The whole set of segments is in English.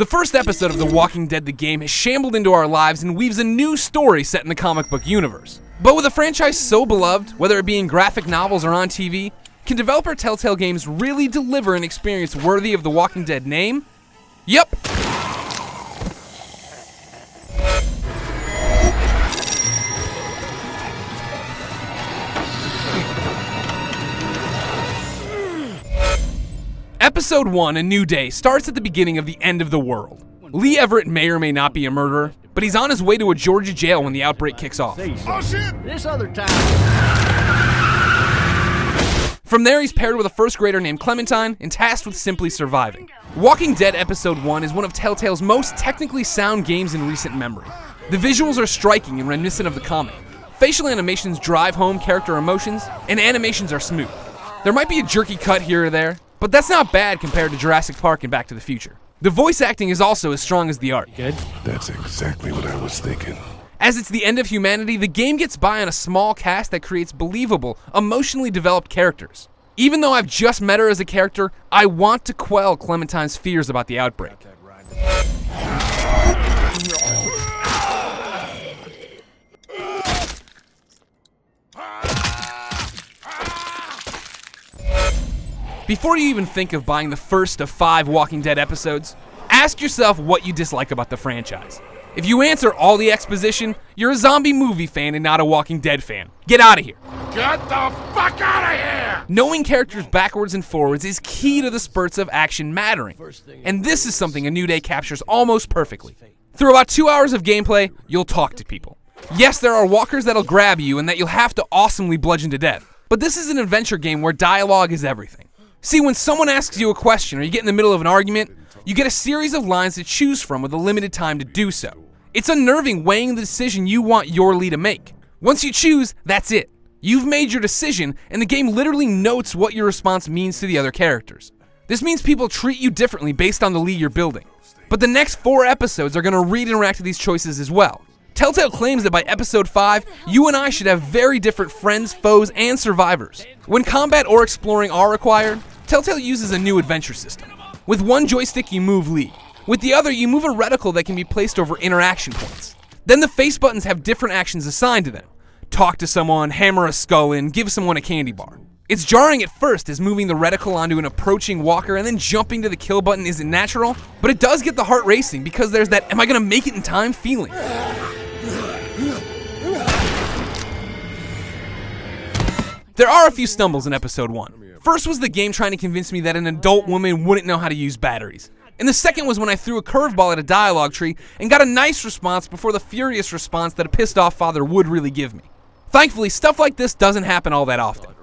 The first episode of The Walking Dead the game has shambled into our lives and weaves a new story set in the comic book universe. But with a franchise so beloved, whether it be in graphic novels or on TV, can developer Telltale Games really deliver an experience worthy of the Walking Dead name? Yep. Episode 1, A New Day, starts at the beginning of the end of the world. Lee Everett may or may not be a murderer, but he's on his way to a Georgia jail when the outbreak kicks off. Oh shit! This other time. From there, he's paired with a first grader named Clementine and tasked with simply surviving. Walking Dead Episode 1 is one of Telltale's most technically sound games in recent memory. The visuals are striking and reminiscent of the comic. Facial animations drive home character emotions, and animations are smooth. There might be a jerky cut here or there, but that's not bad compared to Jurassic Park and Back to the Future. The voice acting is also as strong as the art. Good. That's exactly what I was thinking. As it's the end of humanity, the game gets by on a small cast that creates believable, emotionally developed characters. Even though I've just met her as a character, I want to quell Clementine's fears about the outbreak. Before you even think of buying the first of 5 Walking Dead episodes, ask yourself what you dislike about the franchise. If you answer all the exposition, you're a zombie movie fan and not a Walking Dead fan. Get out of here. Get the fuck out of here! Knowing characters backwards and forwards is key to the spurts of action mattering. And this is something A New Day captures almost perfectly. Through about 2 hours of gameplay, you'll talk to people. Yes, there are walkers that'll grab you and that you'll have to awesomely bludgeon to death. But this is an adventure game where dialogue is everything. See, when someone asks you a question or you get in the middle of an argument, you get a series of lines to choose from with a limited time to do so. It's unnerving weighing the decision you want your Lee to make. Once you choose, that's it. You've made your decision, and the game literally notes what your response means to the other characters. This means people treat you differently based on the Lee you're building. But the next 4 episodes are going to read-interact with these choices as well. Telltale claims that by episode 5, you and I should have very different friends, foes, and survivors. When combat or exploring are required, Telltale uses a new adventure system. With one joystick, you move Lee. With the other, you move a reticle that can be placed over interaction points. Then the face buttons have different actions assigned to them. Talk to someone, hammer a skull in, give someone a candy bar. It's jarring at first as moving the reticle onto an approaching walker and then jumping to the kill button isn't natural, but it does get the heart racing because there's that am I gonna make it in time feeling. There are a few stumbles in episode 1. First was the game trying to convince me that an adult woman wouldn't know how to use batteries. And the second was when I threw a curveball at a dialogue tree and got a nice response before the furious response that a pissed off father would really give me. Thankfully, stuff like this doesn't happen all that often.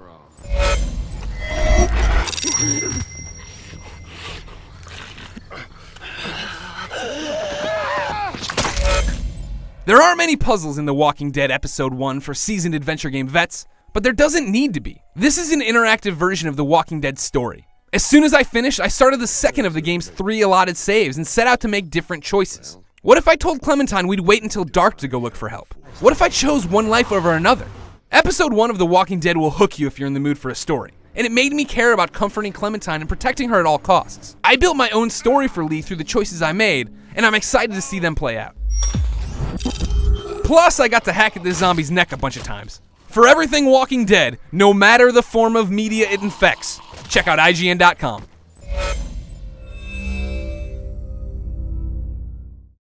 There aren't many puzzles in The Walking Dead Episode 1 for seasoned adventure game vets, but there doesn't need to be. This is an interactive version of The Walking Dead story. As soon as I finished, I started the second of the game's 3 allotted saves and set out to make different choices. What if I told Clementine we'd wait until dark to go look for help? What if I chose one life over another? Episode 1 of The Walking Dead will hook you if you're in the mood for a story, and it made me care about comforting Clementine and protecting her at all costs. I built my own story for Lee through the choices I made, and I'm excited to see them play out. Plus, I got to hack at this zombie's neck a bunch of times. For everything Walking Dead, no matter the form of media it infects, check out IGN.com.